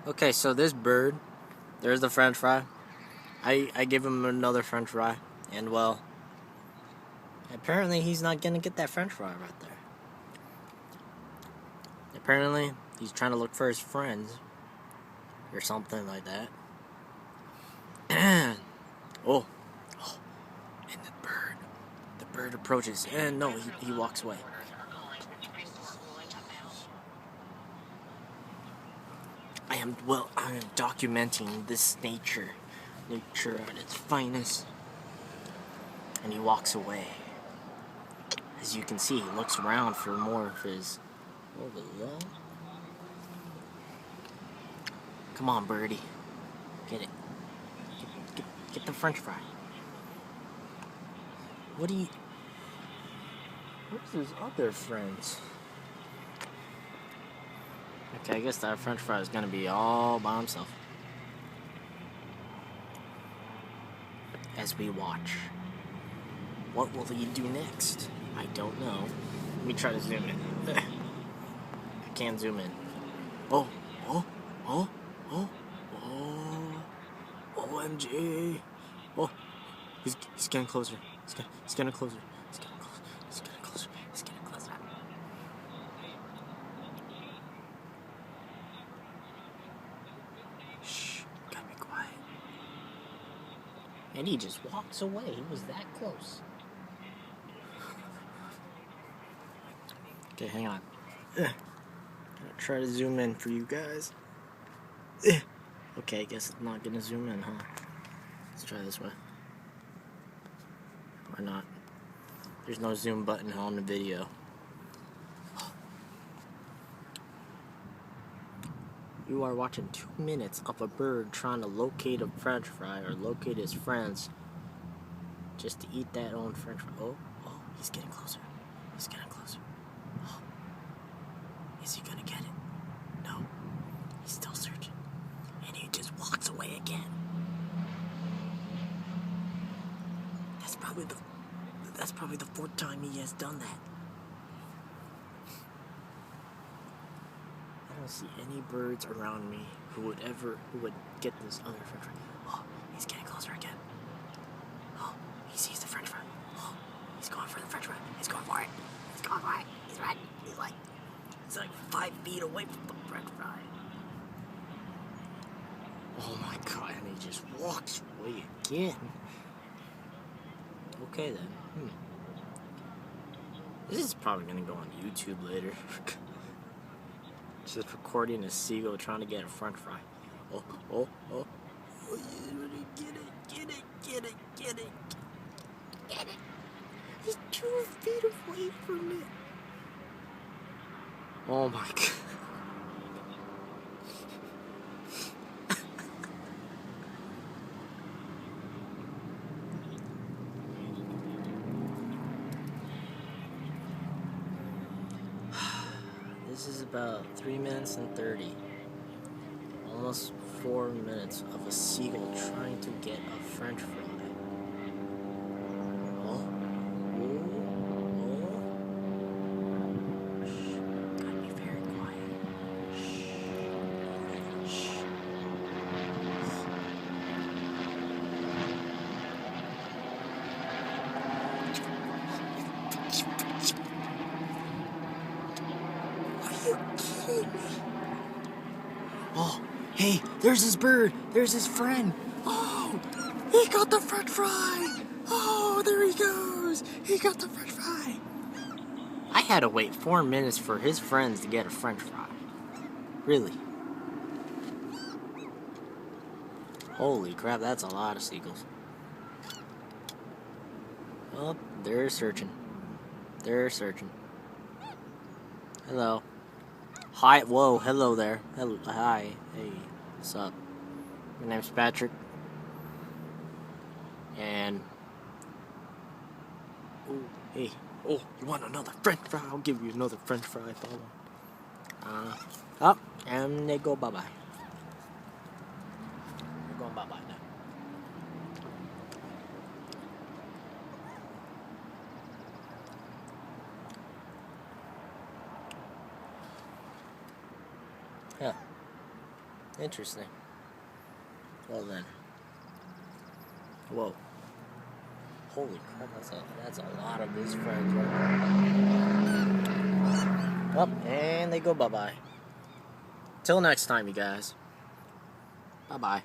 Okay, so this bird, there's the french fry. I give him another french fry, and well, apparently he's not gonna get that french fry right there. Apparently, he's trying to look for his friends, or something like that. oh, and the bird approaches, and no, he walks away. I am documenting this nature at its finest. And he walks away. As you can see, he looks around for more of his. What was that? Come on, birdie, get it. Get the french fry. Where's his other friends? Okay, I guess that french fry is gonna be all by himself. As we watch. What will he do next? I don't know. Let me try to zoom in. I can't zoom in. Oh. OMG. Oh, he's getting closer. He's getting closer. He's getting closer. Shh, gotta be quiet. And he just walks away. He was that close. Okay, hang on. I'll try to zoom in for you guys. Okay, I guess I'm not gonna zoom in, huh? Let's try this way. Why not? There's no zoom button on the video. You are watching 2 minutes of a bird trying to locate a french fry or locate his friends just to eat that own french fry. Oh, he's getting closer. Oh, is he gonna get it? No, he's still searching. And he just walks away again. That's probably the 4th time he has done that. I don't see any birds around me who would get this other french fry. Oh, he's getting closer again. Oh, he sees the french fry. Oh, he's going for the french fry. He's going for it. He's right. He's like 5 feet away from the french fry. Oh my god, and he just walks away again. Okay then. This is probably gonna go on YouTube later. Just recording a seagull trying to get a french fry. Oh, get it. He's 2 feet away from it. Oh my god. This is about 3 minutes and 30. Almost 4 minutes of a seagull trying to get a french fry. Oh. Shh. Gotta be very quiet. Shh. Are you kidding me? Oh, hey, there's his bird. There's his friend. Oh, he got the french fry. Oh, there he goes. He got the french fry. I had to wait 4 minutes for his friends to get a french fry. Really? Holy crap, that's a lot of seagulls. Oh, they're searching. Hello. Hi, whoa, hello there. Hello, hi, hey, what's up? My name's Patrick. And, oh, hey, oh, you want another french fry? I'll give you another french fry if I want. And they go bye-bye. They're going bye-bye now. Yeah. Interesting. Well then. Whoa. Holy crap, that's a lot of his friends right there. Well, and they go bye-bye. Till next time, you guys. Bye-bye.